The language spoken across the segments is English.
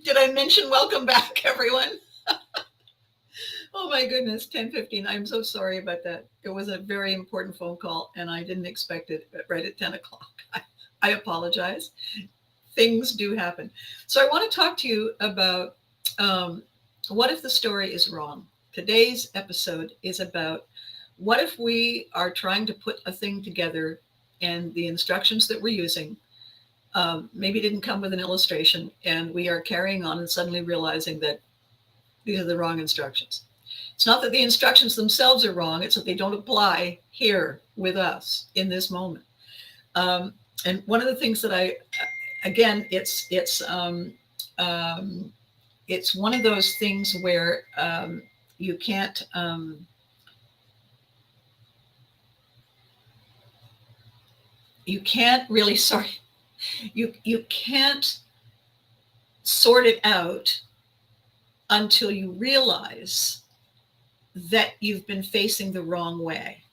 Did I mention welcome back, everyone? Oh my goodness, 10:15. I'm so sorry about that. It was a very important phone call and I didn't expect it right at 10 o'clock. I apologize. Things do happen. So I want to talk to you about um, what if the story is wrong? Today's episode is about what if we are trying to put a thing together and the instructions that we're using maybe didn't come with an illustration and we are carrying on and suddenly realizing that these are the wrong instructions. It's not that the instructions themselves are wrong, it's that they don't apply here with us in this moment. And one of the things that again, um, it's one of those things where you can't you can't really sorry you can't sort it out until you realize that you've been facing the wrong way.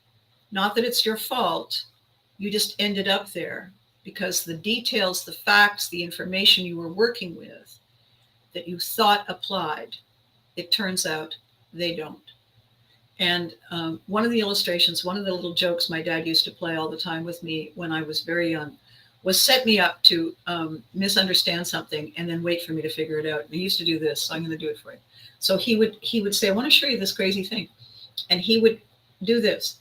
Not that it's your fault, you just ended up there because the details, the facts, the information you were working with that you thought applied, it turns out they don't. And one of the illustrations, one of the little jokes my dad used to play all the time with me when I was very young was set me up to misunderstand something and then wait for me to figure it out. And he used to do this, so I'm going to do it for you. So he would say, "I want to show you this crazy thing," and he would do this,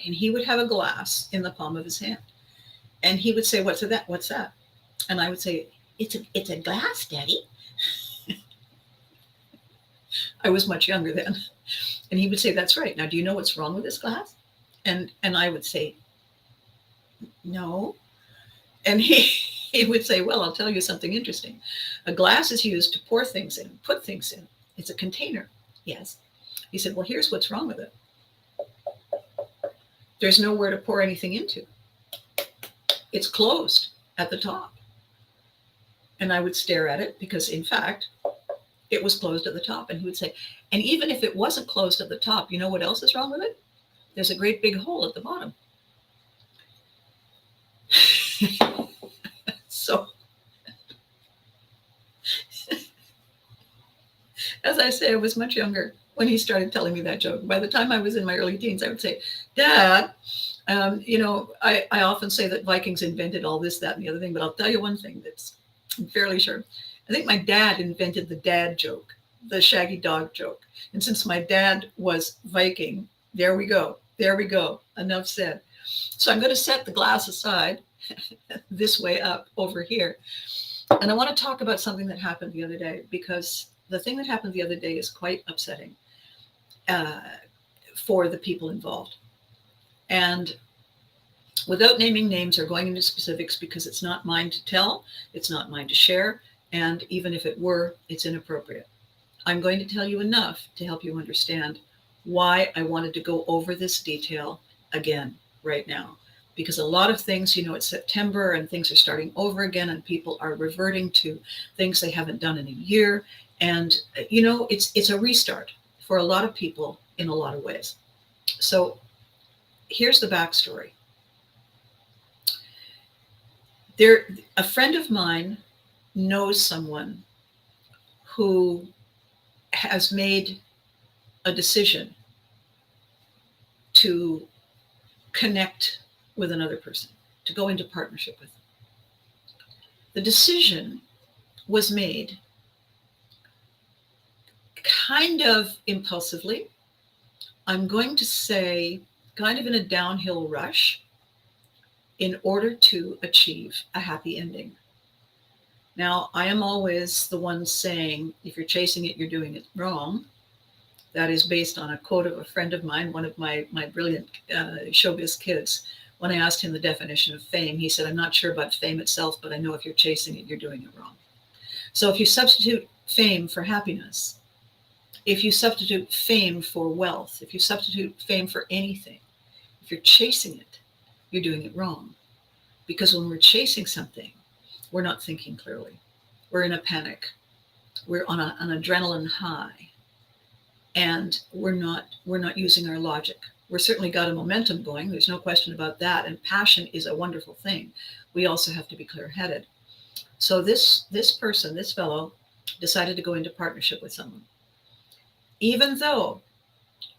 and he would have a glass in the palm of his hand, and he would say, "What's that? What's that?" And I would say, "It's a glass, Daddy." I was much younger then, and he would say, "That's right. Now, do you know what's wrong with this glass?" And I would say, "No." And he would say, "Well, I'll tell you something interesting. A glass is used to pour things in, put things in. It's a container." Yes. He said, "Well, here's what's wrong with it. There's nowhere to pour anything into. It's closed at the top." And I would stare at it because, in fact, it was closed at the top. And he would say, "And even if it wasn't closed at the top, you know what else is wrong with it? There's a great big hole at the bottom." So, as I say, I was much younger when he started telling me that joke. By the time I was in my early teens, I would say, "Dad, I often say that Vikings invented all this, that, and the other thing, but I'll tell you one thing that's I'm fairly sure. I think my dad invented the dad joke, the shaggy dog joke. And since my dad was Viking, there we go. There we go. Enough said. So I'm going to set the glass aside this way up over here. And I want to talk about something that happened the other day because the thing that happened the other day is quite upsetting uh, for the people involved. And without naming names or going into specifics, because it's not mine to tell, it's not mine to share, and even if it were, it's inappropriate. I'm going to tell you enough to help you understand why I wanted to go over this detail again right now. Because a lot of things, it's September and things are starting over again, and people are reverting to things they haven't done in a year. And, it's a restart for a lot of people in a lot of ways. So here's the backstory. A friend of mine knows someone who has made a decision to connect with another person, to go into partnership with them. The decision was made kind of impulsively. I'm going to say kind of in a downhill rush in order to achieve a happy ending. Now, I am always the one saying, if you're chasing it, you're doing it wrong. That is based on a quote of a friend of mine, one of my brilliant showbiz kids. When I asked him the definition of fame, he said, "I'm not sure about fame itself, but I know if you're chasing it, you're doing it wrong." So if you substitute fame for happiness, if you substitute fame for wealth, if you substitute fame for anything, if you're chasing it, you're doing it wrong. Because when we're chasing something, we're not thinking clearly. We're in a panic. We're on an adrenaline high. And we're not using our logic. We're certainly got a momentum going. There's no question about that. And passion is a wonderful thing. We also have to be clear-headed. So this person, this fellow, decided to go into partnership with someone, even though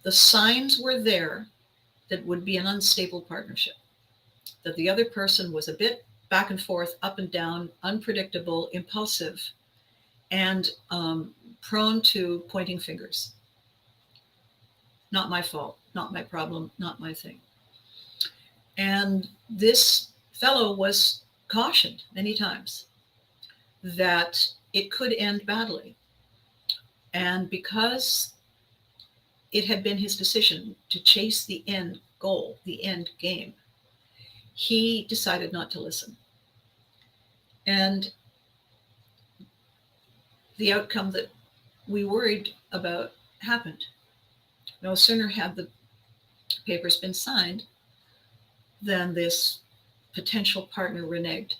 the signs were there that would be an unstable partnership, that the other person was a bit back and forth, up and down, unpredictable, impulsive, and prone to pointing fingers. Not my fault, not my problem, not my thing. And this fellow was cautioned many times that it could end badly. And because it had been his decision to chase the end goal, the end game, he decided not to listen. And the outcome that we worried about happened. No sooner had the papers been signed than this potential partner reneged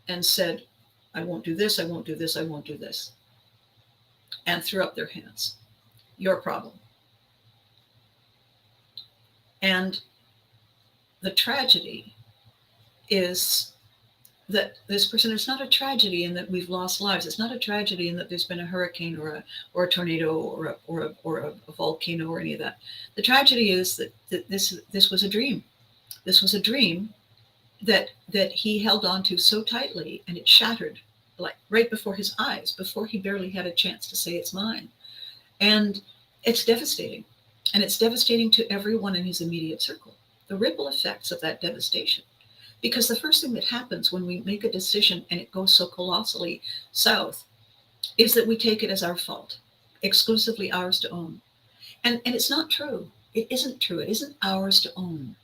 and said, I won't do this, I won't do this, I won't do this, and threw up their hands. Your problem. And the tragedy is that this person, it's not a tragedy in that we've lost lives. It's not a tragedy in that there's been a hurricane or a tornado or a volcano or any of that. The tragedy is that this was a dream. This was a dream that he held on to so tightly, and it shattered like right before his eyes, before he barely had a chance to say it's mine. And it's devastating. And it's devastating to everyone in his immediate circle. The ripple effects of that devastation. Because the first thing that happens when we make a decision and it goes so colossally south is that we take it as our fault, exclusively ours to own. And it's not true. It isn't true. It isn't ours to own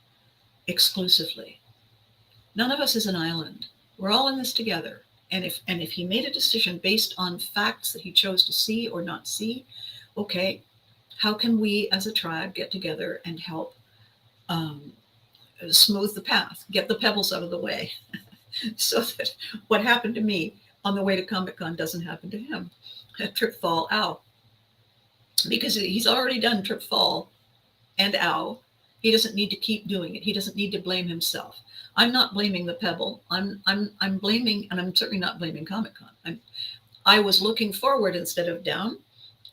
exclusively. None of us is an island. We're all in this together. And if he made a decision based on facts that he chose to see or not see, okay, how can we as a tribe get together and help smooth the path, get the pebbles out of the way, so that what happened to me on the way to Comic-Con doesn't happen to him? Trip, fall, ow. Because he's already done trip, fall, and ow. He doesn't need to keep doing it. He doesn't need to blame himself. I'm not blaming the pebble. I'm blaming, and I'm certainly not blaming Comic-Con. I was looking forward instead of down,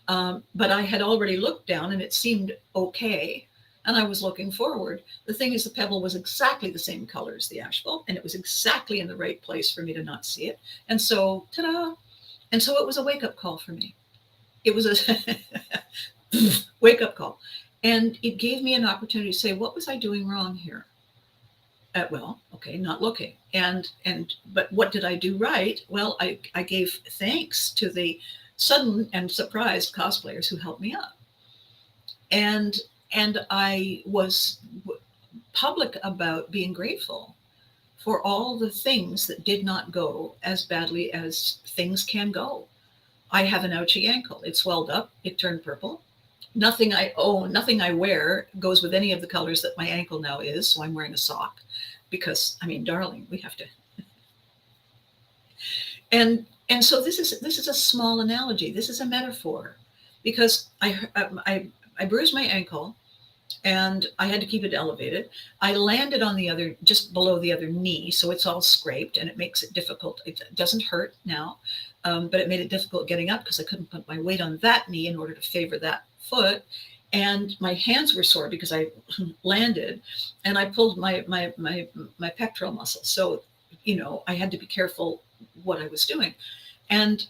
but I had already looked down and it seemed okay. And I was looking forward. The thing is, the pebble was exactly the same color as the asphalt, and it was exactly in the right place for me to not see it. And so, ta-da! And so it was a wake-up call for me. It was a wake-up call. And it gave me an opportunity to say, what was I doing wrong here? Well, okay, not looking. But what did I do right? Well, I gave thanks to the sudden and surprised cosplayers who helped me up. And I was public about being grateful for all the things that did not go as badly as things can go. I have an ouchy ankle. It swelled up. It turned purple. Nothing I own, nothing I wear goes with any of the colors that my ankle now is. So I'm wearing a sock because, I mean, darling, we have to. And so this is a small analogy. This is a metaphor, because I bruised my ankle and I had to keep it elevated. I landed on the other, just below the other knee. So it's all scraped and it makes it difficult. It doesn't hurt now, but it made it difficult getting up because I couldn't put my weight on that knee in order to favor that foot. And my hands were sore because I landed and I pulled my pectoral muscle. So, I had to be careful what I was doing. And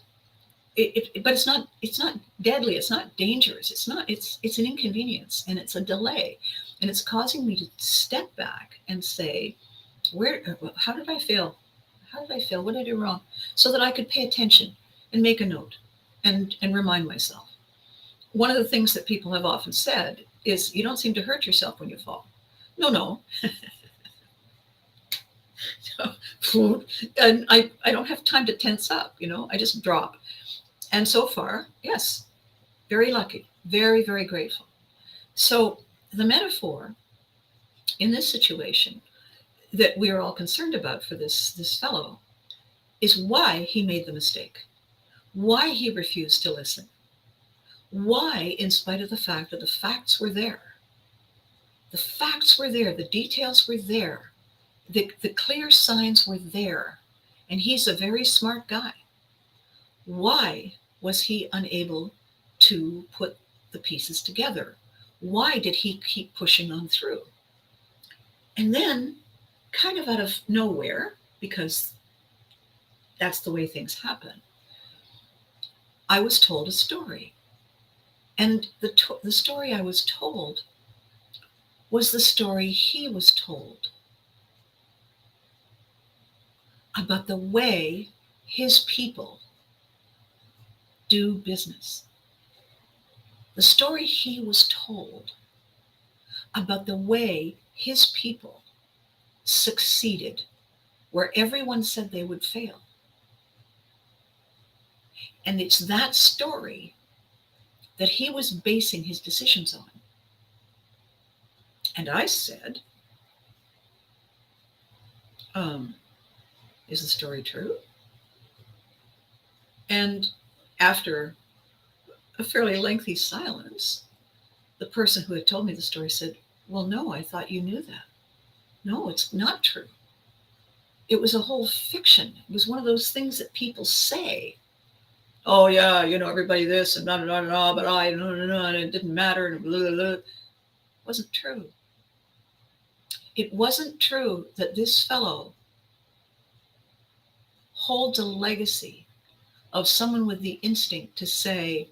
but it's not deadly. It's not dangerous. It's an inconvenience, and it's a delay, and it's causing me to step back and say, how did I fail? How did I fail? What did I do wrong? So that I could pay attention and make a note and remind myself. One of the things that people have often said is, you don't seem to hurt yourself when you fall. No. And I don't have time to tense up, I just drop. And so far, yes, very lucky, very, very grateful. So the metaphor in this situation that we are all concerned about for this fellow is why he made the mistake, why he refused to listen, why, in spite of the fact that the facts were there, the details were there, the clear signs were there, And he's a very smart guy. Why was he unable to put the pieces together? Why did he keep pushing on through? And then, kind of out of nowhere, because that's the way things happen, I was told a story. And the story I was told was the story he was told about the way his people do business. The story he was told about the way his people succeeded where everyone said they would fail. And it's that story that he was basing his decisions on. And I said, is the story true? And after a fairly lengthy silence, the person who had told me the story said, well, no, I thought you knew that. No, it's not true. It was a whole fiction. It was one of those things that people say. Oh, yeah, everybody this and blah, blah, blah, but I, no, and it didn't matter, and blah, blah, blah. It wasn't true. It wasn't true that this fellow holds a legacy of someone with the instinct to say,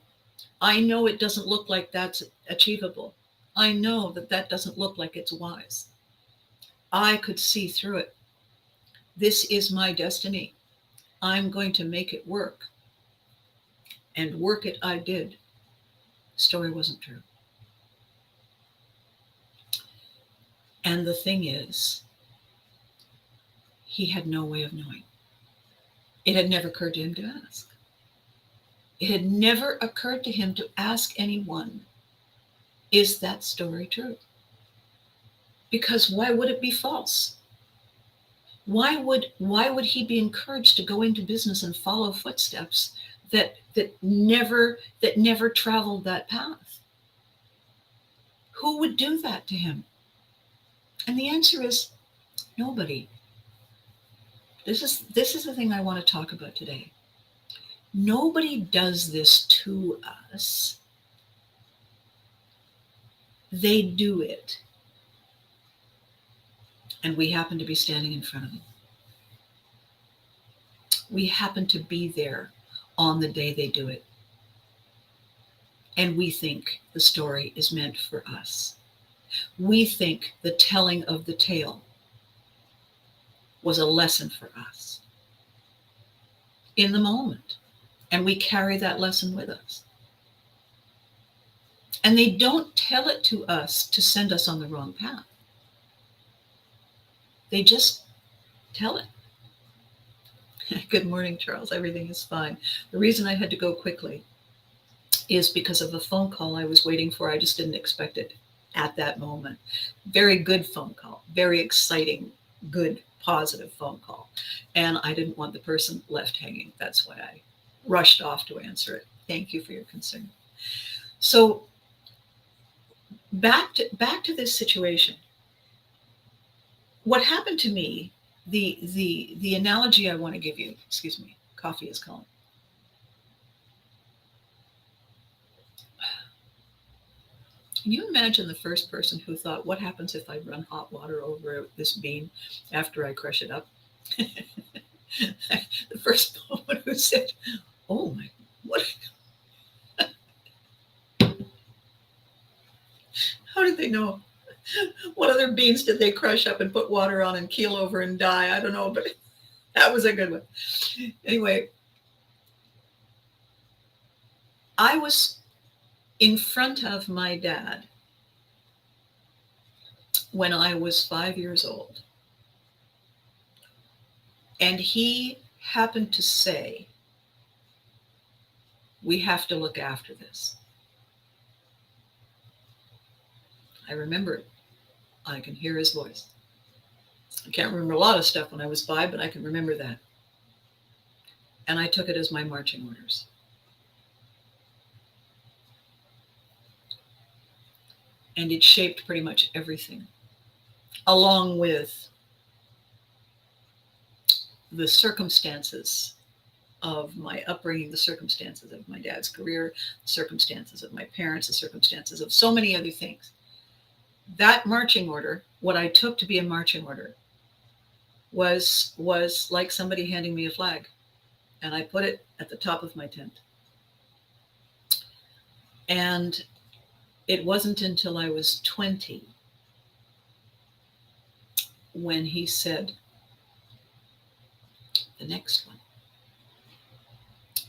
I know it doesn't look like that's achievable. I know that doesn't look like it's wise. I could see through it. This is my destiny. I'm going to make it work. And work it I did. The story wasn't true. And the thing is, he had no way of knowing. It had never occurred to him to ask. It had never occurred to him to ask anyone, is that story true? Because why would it be false? Why would he be encouraged to go into business and follow footsteps that never traveled that path? Who would do that to him? And the answer is nobody. This is the thing I want to talk about today. Nobody does this to us. They do it. And we happen to be standing in front of them. We happen to be there on the day they do it. And we think the story is meant for us. We think the telling of the tale was a lesson for us in the moment. And we carry that lesson with us. And they don't tell it to us to send us on the wrong path. They just tell it. Good morning, Charles. Everything is fine. The reason I had to go quickly is because of a phone call I was waiting for. I just didn't expect it at that moment. Very good phone call. Very exciting, good, positive phone call. And I didn't want the person left hanging. That's why I rushed off to answer it. Thank you for your concern. So back to this situation. What happened to me, the analogy I want to give you, excuse me, coffee is calling. Can you imagine the first person who thought, what happens if I run hot water over this bean after I crush it up? The first one who said, oh my, what? How did they know? What other beans did they crush up and put water on and keel over and die? I don't know, but that was a good one. Anyway, I was in front of my dad when I was 5 years old. And he happened to say, we have to look after this. I remember it. I can hear his voice. I can't remember a lot of stuff when I was 5, but I can remember that. And I took it as my marching orders. And it shaped pretty much everything, along with the circumstances of my upbringing, the circumstances of my dad's career, the circumstances of my parents, the circumstances of so many other things. That marching order, what I took to be a marching order, was like somebody handing me a flag, and I put it at the top of my tent. And it wasn't until I was 20 when he said, the next one.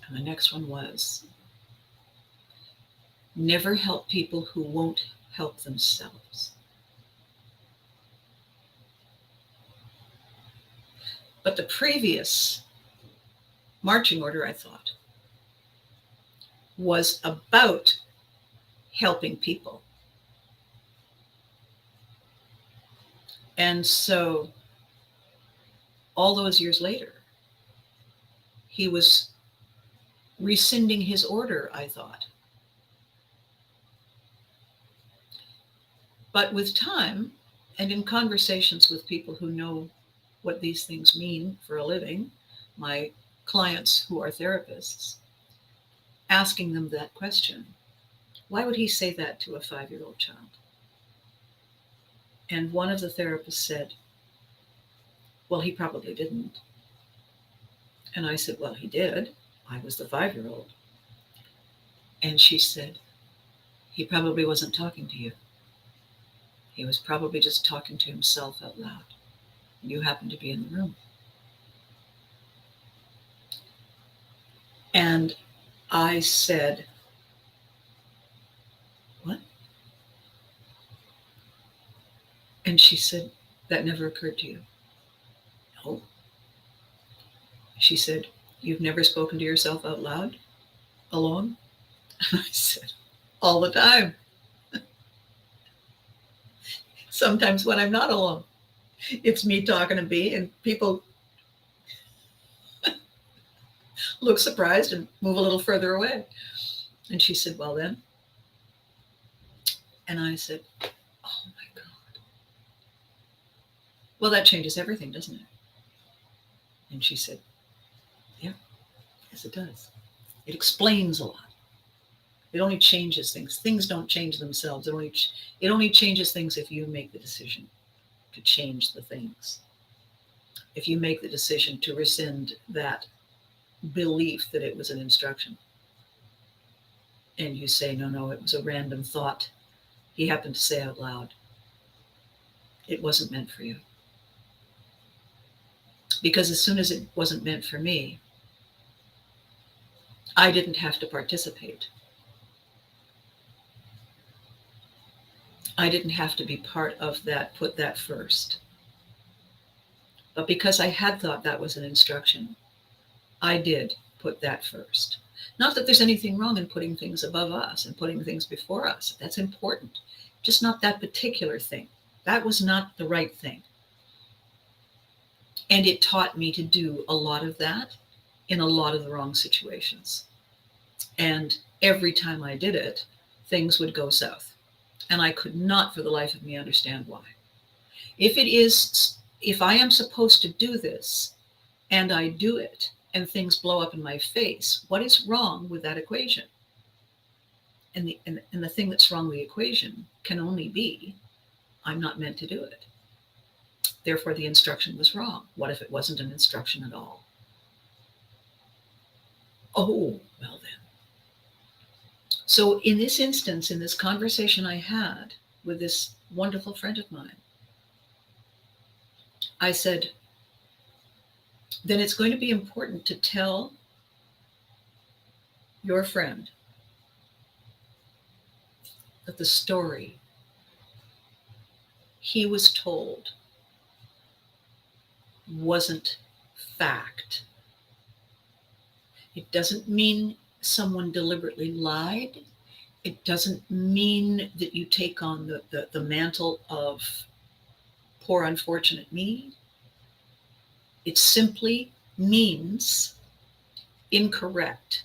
And the next one was, never help people who won't help themselves. But the previous marching order, I thought, was about helping people. And so all those years later, he was rescinding his order, I thought. But with time, and in conversations with people who know what these things mean for a living, my clients who are therapists, asking them that question, why would he say that to a 5-year-old child? And one of the therapists said, well, he probably didn't. And I said, well, he did. I was the 5-year-old. And she said, he probably wasn't talking to you. He was probably just talking to himself out loud. And you happened to be in the room. And I said, what? And she said, that never occurred to you? No. She said, you've never spoken to yourself out loud, alone? And I said, all the time. Sometimes when I'm not alone, it's me talking to me, and people look surprised and move a little further away. And she said, well then. And I said, oh my God. Well, that changes everything, doesn't it? And she said, yeah, yes, it does. It explains a lot. It only changes things. Things don't change themselves. It only changes things if you make the decision to change the things. If you make the decision to rescind that belief that it was an instruction, and you say, no, it was a random thought he happened to say out loud. It wasn't meant for you. Because as soon as it wasn't meant for me, I didn't have to participate. I didn't have to be part of that, put that first. But because I had thought that was an instruction, I did put that first. Not that there's anything wrong in putting things above us and putting things before us. That's important. Just not that particular thing. That was not the right thing. And it taught me to do a lot of that in a lot of the wrong situations. And every time I did it, things would go south. And I could not for the life of me understand why. If I am supposed to do this and I do it and things blow up in my face, what is wrong with that equation? And the thing that's wrong with the equation can only be, I'm not meant to do it. Therefore, the instruction was wrong. What if it wasn't an instruction at all? Oh, well then. So in this instance, in this conversation I had with this wonderful friend of mine, I said, then it's going to be important to tell your friend that the story he was told wasn't fact. It doesn't mean someone deliberately lied. It doesn't mean that you take on the mantle of poor unfortunate me. It simply means incorrect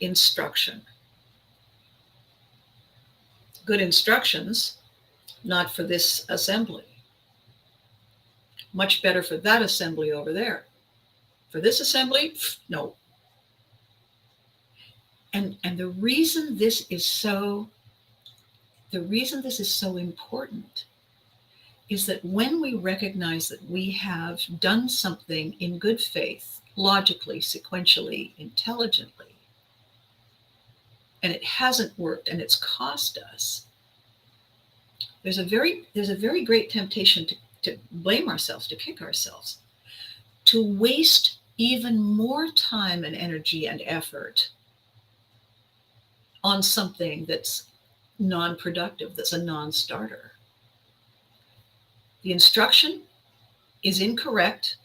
instruction. Good instructions, not for this assembly. Much better for that assembly over there. For this assembly, no. And the reason this is so important is that when we recognize that we have done something in good faith, logically, sequentially, intelligently, and it hasn't worked and it's cost us, there's a very great temptation to blame ourselves, to kick ourselves, to waste even more time and energy and effort on something that's non-productive, that's a non-starter. The instruction is incorrect.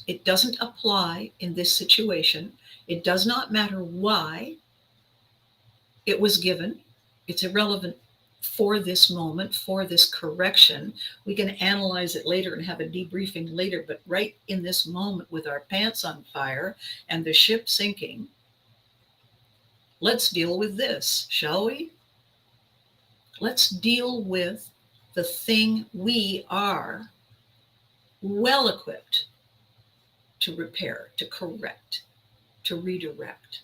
It doesn't apply in this situation. It does not matter why it was given. It's irrelevant for this moment, for this correction. We can analyze it later and have a debriefing later, but right in this moment with our pants on fire and the ship sinking, let's deal with this, shall we? Let's deal with the thing we are well equipped to repair, to correct, to redirect.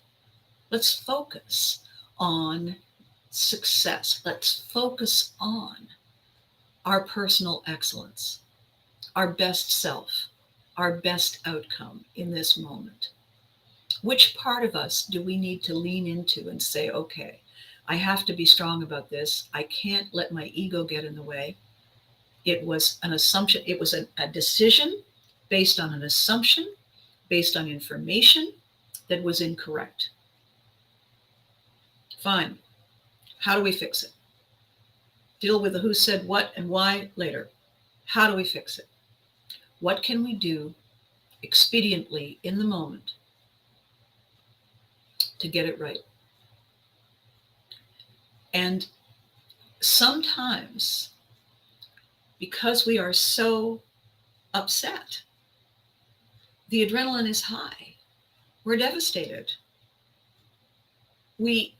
Let's focus on success. Let's focus on our personal excellence, our best self, our best outcome in this moment. Which part of us do we need to lean into and say, okay, I have to be strong about this. I can't let my ego get in the way. It was an assumption. It was a decision based on an assumption, based on information that was incorrect. Fine. How do we fix it? Deal with the who said what and why later. How do we fix it? What can we do expediently in the moment to get it right? And sometimes, because we are so upset, the adrenaline is high. We're devastated. We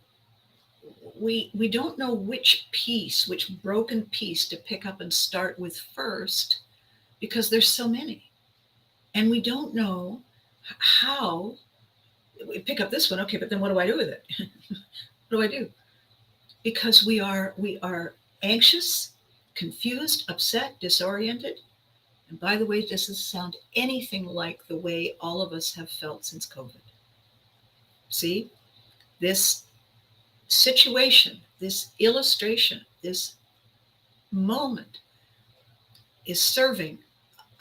don't know which broken piece to pick up and start with first, because there's so many. And we don't know how. We pick up this one, okay, but then what do I do with it? What do I do? Because we are anxious, confused, upset, disoriented. And by the way, this doesn't sound anything like the way all of us have felt since COVID. See, this situation, this illustration, this moment is serving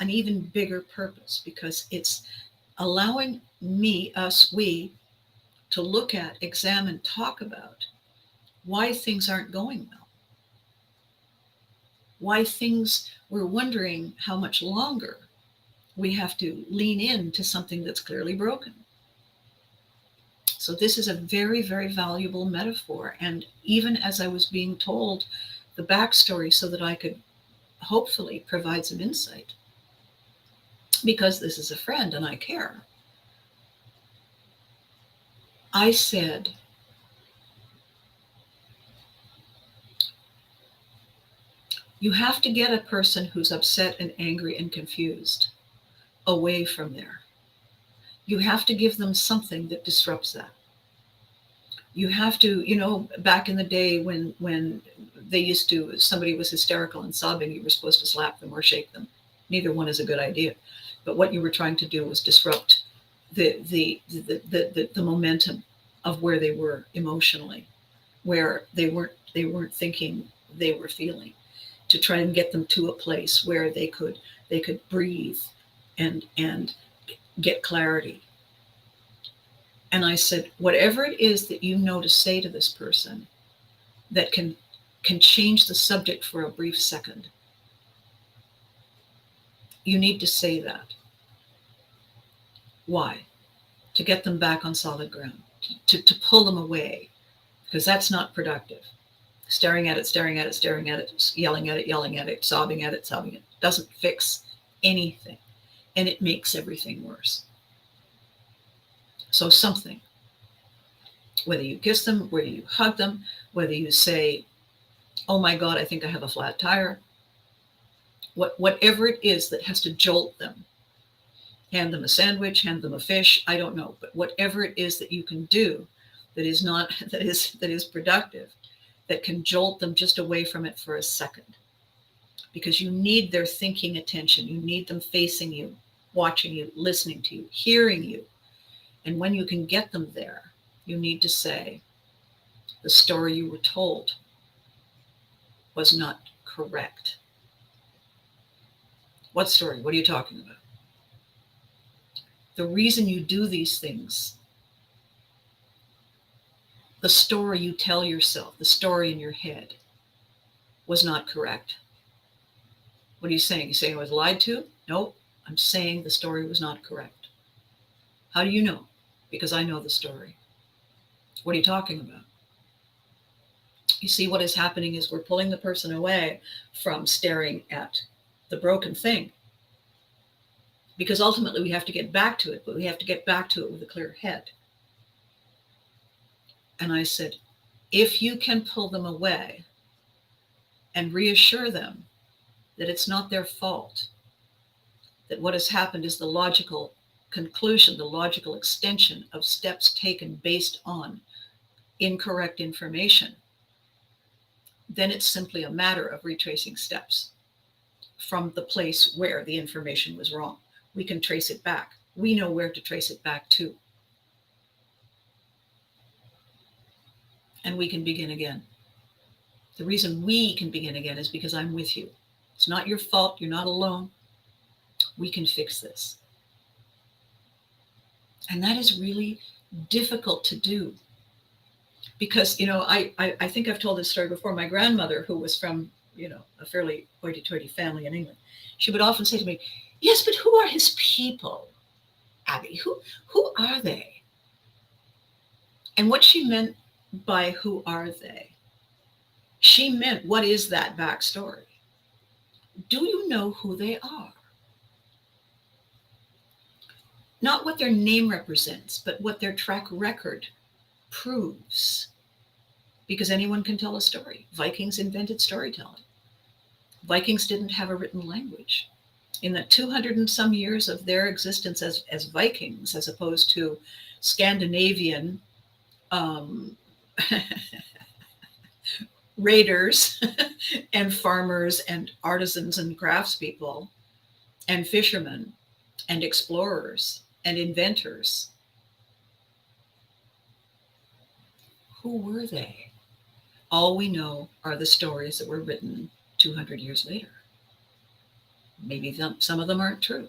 an even bigger purpose, because it's allowing we to look at, examine, talk about why things aren't going well. Why we're wondering how much longer we have to lean into something that's clearly broken. So this is a very, very valuable metaphor. And even as I was being told the backstory so that I could hopefully provide some insight, because this is a friend and I care, I said, you have to get a person who's upset and angry and confused away from there. You have to give them something that disrupts that. You have to, back in the day when they used to, somebody was hysterical and sobbing, you were supposed to slap them or shake them. Neither one is a good idea. But what you were trying to do was disrupt the momentum of where they were emotionally, where they weren't thinking, they were feeling, to try and get them to a place where they could breathe and get clarity. And I said, whatever it is that you know to say to this person that can change the subject for a brief second, you need to say that. Why? To get them back on solid ground, to pull them away, because that's not productive. Staring at it, yelling at it, sobbing at it, doesn't fix anything. And it makes everything worse. So something, whether you kiss them, whether you hug them, whether you say, oh my God, I think I have a flat tire, whatever it is that has to jolt them Hand them a sandwich, hand them a fish, I don't know, but whatever it is that you can do that is not that is productive, that can jolt them just away from it for a second, because you need their thinking attention. You need them facing you, watching you, listening to you, hearing you. And when you can get them there, you need to say, the story you were told was not correct. What story? What are you talking about? The reason you do these things, the story you tell yourself, the story in your head, was not correct. What are you saying? You're saying I was lied to? No, I'm saying the story was not correct. How do you know? Because I know the story. What are you talking about? You see, what is happening is we're pulling the person away from staring at the broken thing. Because ultimately we have to get back to it, but we have to get back to it with a clear head. And I said, if you can pull them away and reassure them that it's not their fault, that what has happened is the logical conclusion, the logical extension of steps taken based on incorrect information, then it's simply a matter of retracing steps from the place where the information was wrong. We can trace it back. We know where to trace it back to. And we can begin again. The reason we can begin again is because I'm with you. It's not your fault. You're not alone. We can fix this. And that is really difficult to do. Because, I think I've told this story before. My grandmother, who was from, a fairly hoity-toity family in England, she would often say to me, yes, but who are his people, Abby? Who are they? And what she meant by who are they, she meant, what is that backstory? Do you know who they are? Not what their name represents, but what their track record proves. Because anyone can tell a story. Vikings invented storytelling. Vikings didn't have a written language. In the 200 and some years of their existence as Vikings, as opposed to Scandinavian raiders and farmers and artisans and craftspeople and fishermen and explorers and inventors. Who were they? All we know are the stories that were written 200 years later. Maybe some of them aren't true.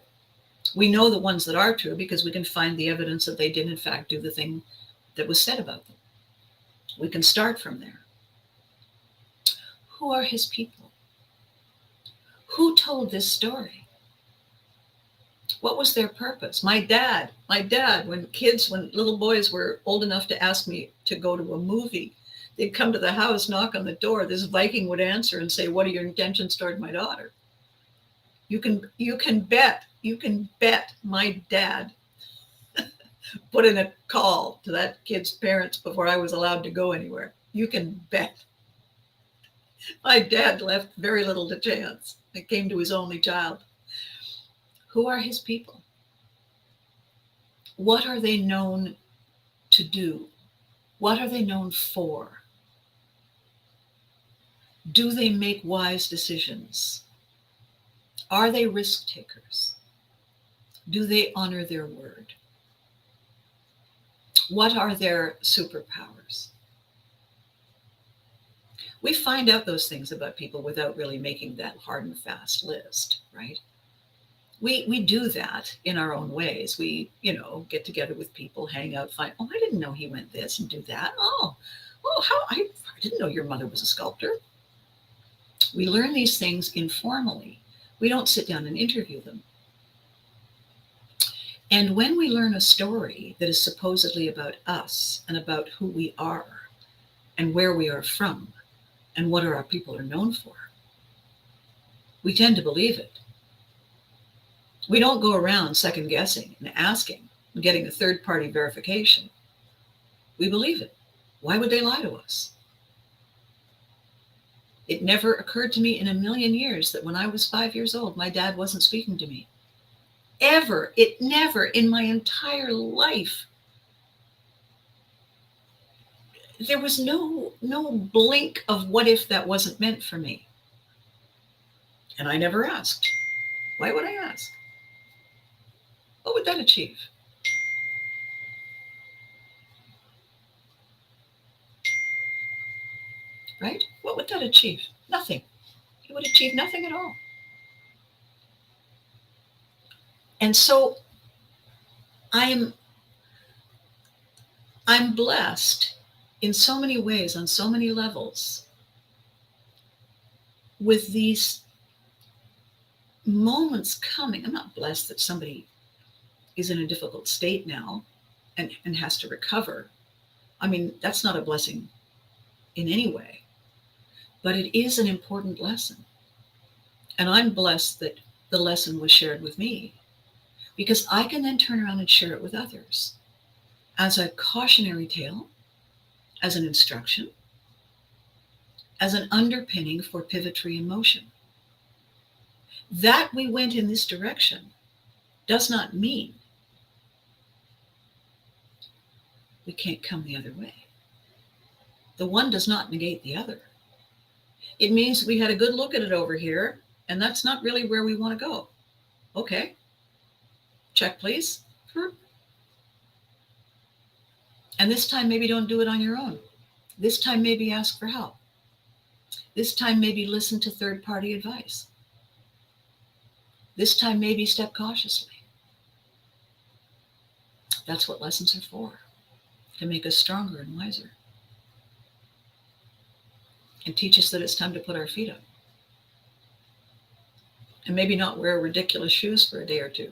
We know the ones that are true because we can find the evidence that they did in fact do the thing that was said about them. We can start from there. Who are his people? Who told this story? What was their purpose? My dad, when little boys were old enough to ask me to go to a movie, they'd come to the house, knock on the door. This Viking would answer and say, what are your intentions toward my daughter? You can bet my dad put in a call to that kid's parents before I was allowed to go anywhere. You can bet. My dad left very little to chance. It came to his only child. Who are his people? What are they known to do? What are they known for? Do they make wise decisions? Are they risk takers? Do they honor their word? What are their superpowers? We find out those things about people without really making that hard and fast list, right? We do that in our own ways. We, get together with people, hang out, find, oh, I didn't know he went this and do that. I didn't know your mother was a sculptor. We learn these things informally. We don't sit down and interview them. And when we learn a story that is supposedly about us and about who we are and where we are from and what our people are known for, we tend to believe it. We don't go around second guessing and asking and getting a third party verification. We believe it. Why would they lie to us? It never occurred to me in a million years that when I was 5 years old, my dad wasn't speaking to me. Ever. It never in my entire life. There was no blink of what if that wasn't meant for me. And I never asked. Why would I ask? What would that achieve? Right? What would that achieve? Nothing. It would achieve nothing at all. And so I'm blessed in so many ways, on so many levels, with these moments coming. I'm not blessed that somebody is in a difficult state now and has to recover. I mean, that's not a blessing in any way, but it is an important lesson. And I'm blessed that the lesson was shared with me, because I can then turn around and share it with others as a cautionary tale, as an instruction, as an underpinning for pivotry in motion. That we went in this direction does not mean we can't come the other way. The one does not negate the other. It means we had a good look at it over here, and that's not really where we want to go. Okay. Check, please. And this time, maybe don't do it on your own. This time, maybe ask for help. This time, maybe listen to third-party advice. This time, maybe step cautiously. That's what lessons are for, to make us stronger and wiser. And teach us that it's time to put our feet up. And maybe not wear ridiculous shoes for a day or two.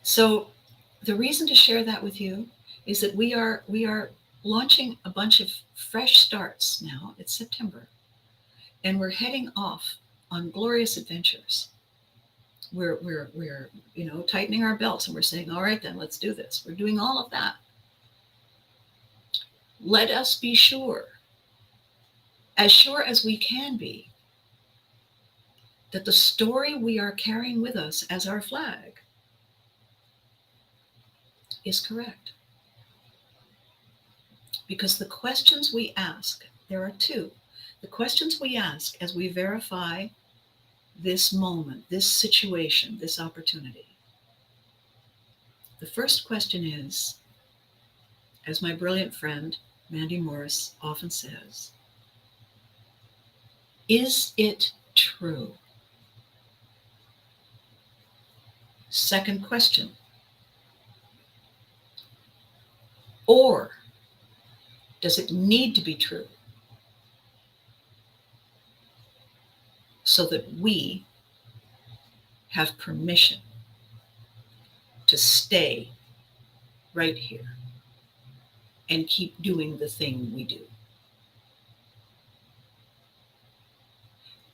So the reason to share that with you is that we are launching a bunch of fresh starts now. It's September. And we're heading off on glorious adventures. We're tightening our belts, and we're saying, all right, then let's do this. We're doing all of that. Let us be sure as we can be, that the story we are carrying with us as our flag is correct. Because the questions we ask, there are two. The questions we ask as we verify this moment, this situation, this opportunity. The first question is, as my brilliant friend Mandy Morris often says, is it true? Second question, or does it need to be true so that we have permission to stay right here and keep doing the thing we do?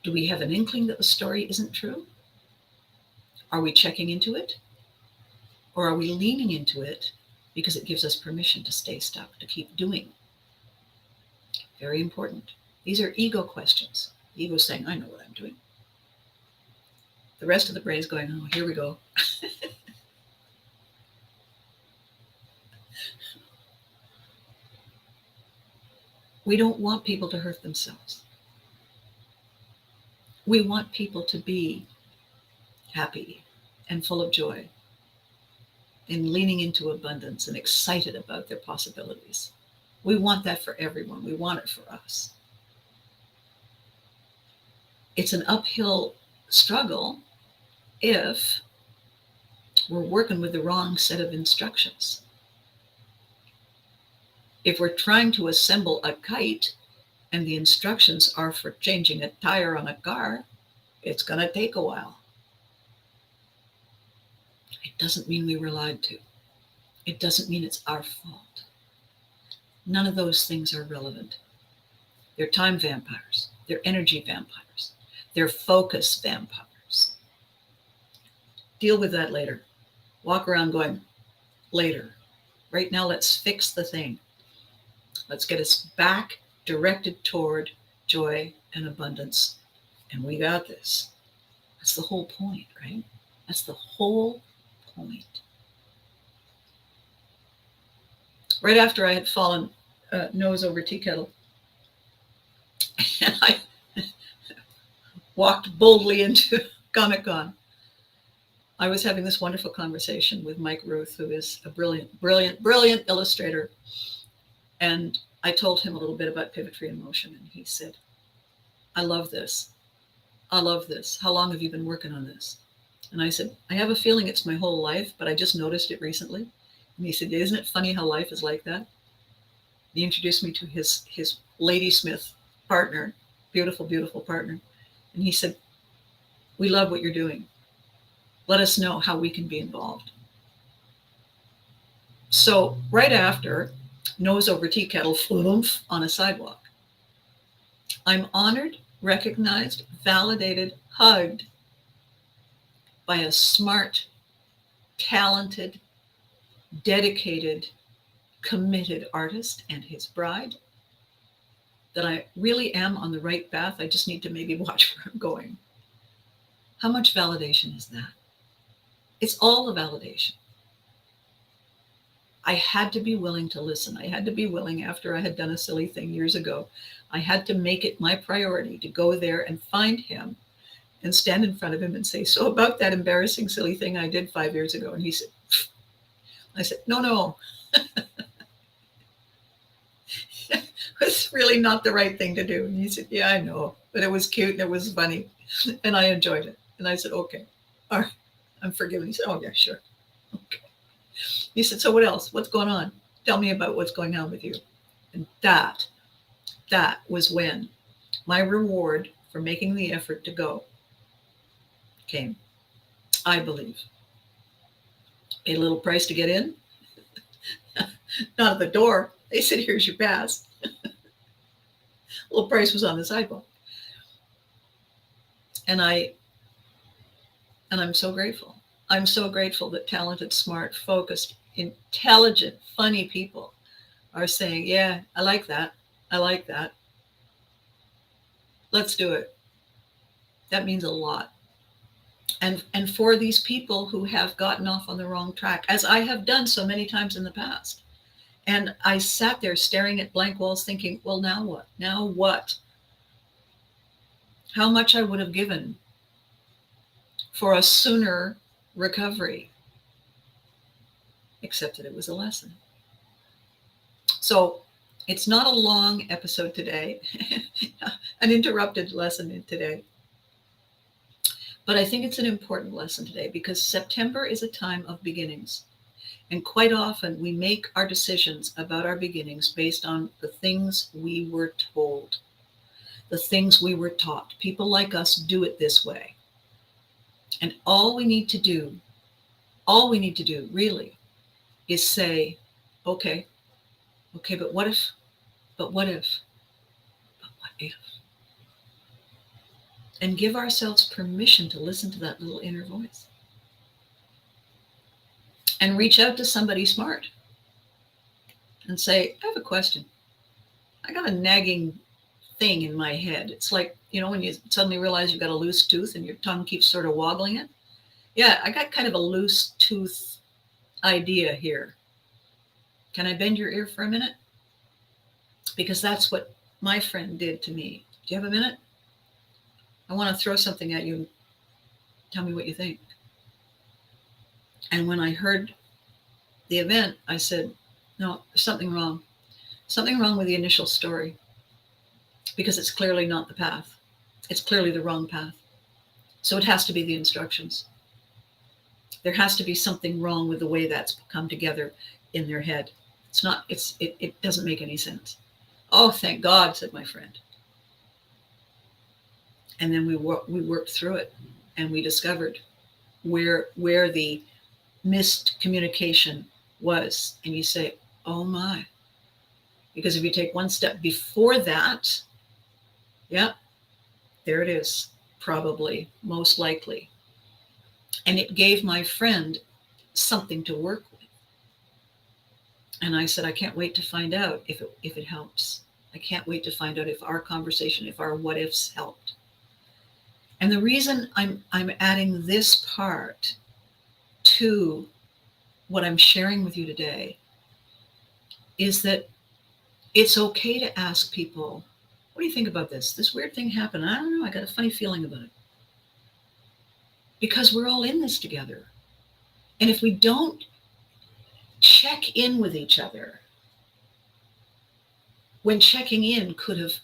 Do we have an inkling that the story isn't true? Are we checking into it? Or are we leaning into it because it gives us permission to stay stuck, to keep doing? Very important. These are ego questions. The ego is saying, I know what I'm doing. The rest of the brain is going, oh, here we go. We don't want people to hurt themselves. We want people to be happy and full of joy and leaning into abundance and excited about their possibilities. We want that for everyone. We want it for us. It's an uphill struggle if we're working with the wrong set of instructions. If we're trying to assemble a kite and the instructions are for changing a tire on a car, it's going to take a while. It doesn't mean we were lied to. It doesn't mean it's our fault. None of those things are relevant. They're time vampires. They're energy vampires. They're focus vampires. Deal with that later. Walk around going, later. Right now, let's fix the thing. Let's get us back directed toward joy and abundance And we got this. That's the whole point, right? That's the whole point. Right after I had fallen nose over tea kettle, and I walked boldly into Comic Con, I was having this wonderful conversation with Mike Ruth, who is a brilliant, brilliant, brilliant illustrator. And I told him a little bit about Pivot Free in Motion, and he said, I love this. I love this. How long have you been working on this? And I said, I have a feeling it's my whole life, but I just noticed it recently. And he said, isn't it funny how life is like that? He introduced me to his Ladysmith partner, beautiful, beautiful partner. And he said, we love what you're doing. Let us know how we can be involved. So right after, nose over tea kettle, floomph on a sidewalk. I'm honored, recognized, validated, hugged by a smart, talented, dedicated, committed artist and his bride, that I really am on the right path. I just need to maybe watch where I'm going. How much validation is that? It's all the validation. I had to be willing to listen. I had to be willing, after I had done a silly thing years ago, I had to make it my priority to go there and find him and stand in front of him and say, so about that embarrassing, silly thing I did 5 years ago. And he said, pfft. I said, no, it's really not the right thing to do. And he said, yeah, I know, but it was cute and it was funny and I enjoyed it. And I said, okay, all right, I'm forgiven. He said, oh yeah, sure. Okay. He said, so what else? What's going on? Tell me about what's going on with you. And that was when my reward for making the effort to go came, I believe. A little price to get in, not at the door. They said, here's your pass. Little price was on the sidewalk. And I'm so grateful. I'm so grateful that talented, smart, focused, intelligent, funny people are saying, yeah, I like that. I like that. Let's do it. That means a lot. And for these people who have gotten off on the wrong track, as I have done so many times in the past, and I sat there staring at blank walls thinking, well, now what? Now what? How much I would have given for a sooner recovery, except that it was a lesson. So it's not a long episode today, an interrupted lesson today. But I think it's an important lesson today because September is a time of beginnings. And quite often we make our decisions about our beginnings based on the things we were told, the things we were taught. People like us do it this way. And all we need to do really is say, okay, but what if? And give ourselves permission to listen to that little inner voice. And reach out to somebody smart and say, I have a question. I got a nagging thing in my head. It's like, when you suddenly realize you've got a loose tooth and your tongue keeps sort of wobbling it. Yeah, I got kind of a loose tooth idea here. Can I bend your ear for a minute? Because that's what my friend did to me. Do you have a minute? I want to throw something at you. Tell me what you think. And when I heard the event, I said, no, there's something wrong. Something wrong with the initial story. Because it's clearly not the path. It's clearly the wrong path. So it has to be the instructions. There has to be something wrong with the way that's come together in their head. It doesn't make any sense. Oh, thank God, said my friend. And then we worked through it and we discovered where the missed communication was. And you say, oh my. Because if you take one step before that, yeah, there it is, probably, most likely. And it gave my friend something to work with. And I said, I can't wait to find out if it helps. I can't wait to find out if our conversation, if our what ifs helped. And the reason I'm adding this part to what I'm sharing with you today is that it's okay to ask people, what do you think about this? This weird thing happened. I don't know. I got a funny feeling about it. Because we're all in this together. And if we don't check in with each other, when checking in could have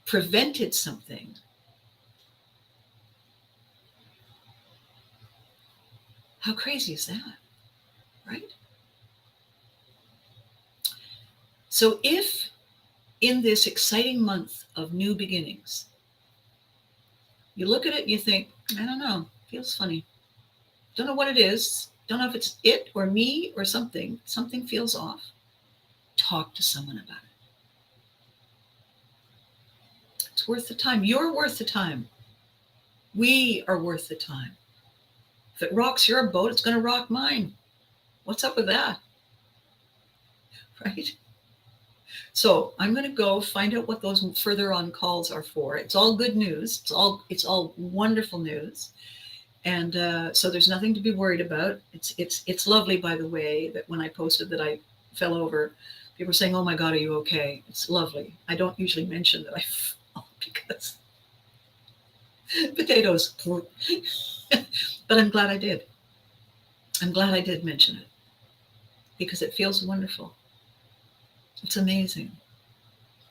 prevented something, how crazy is that? Right? So if in this exciting month of new beginnings, you look at it and you think, I don't know, feels funny. Don't know what it is. Don't know if it's it or me or something. Something feels off. Talk to someone about it. It's worth the time. You're worth the time. We are worth the time. If it rocks your boat, it's going to rock mine. What's up with that? Right? So I'm going to go find out what those further on calls are for. It's all good news. It's all wonderful news. And so there's nothing to be worried about. It's lovely, by the way, that when I posted that I fell over, people were saying, "Oh my God, are you okay?" It's lovely. I don't usually mention that I fell because potatoes. But I'm glad I did. I'm glad I did mention it because it feels wonderful. It's amazing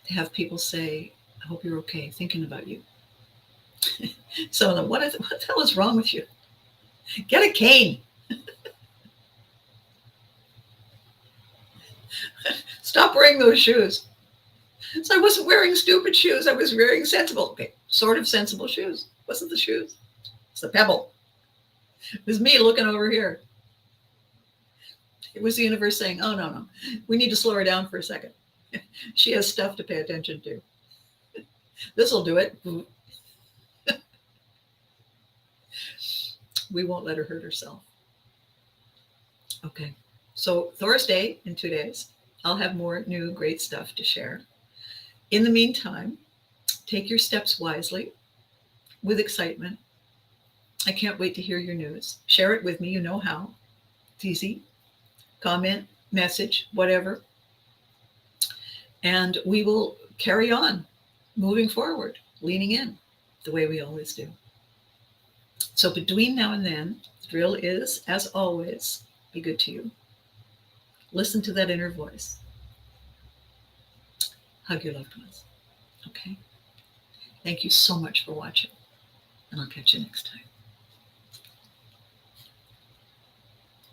to have people say, "I hope you're okay," thinking about you. Some of them, what the hell is wrong with you? Get a cane. Stop wearing those shoes. So I wasn't wearing stupid shoes. I was wearing sensible, okay, sort of sensible shoes. Wasn't the shoes? It's the pebble. It was me looking over here. It was the universe saying, "Oh, no, no. We need to slow her down for a second. She has stuff to pay attention to. This will do it. We won't let her hurt herself." Okay. So Thursday, in 2 days, I'll have more new great stuff to share. In the meantime, take your steps wisely with excitement. I can't wait to hear your news. Share it with me. You know how. It's easy. Comment, message, whatever. And we will carry on moving forward, leaning in the way we always do. So between now and then, the drill is, as always, be good to you. Listen to that inner voice. Hug your loved ones. Okay? Thank you so much for watching, and I'll catch you next time.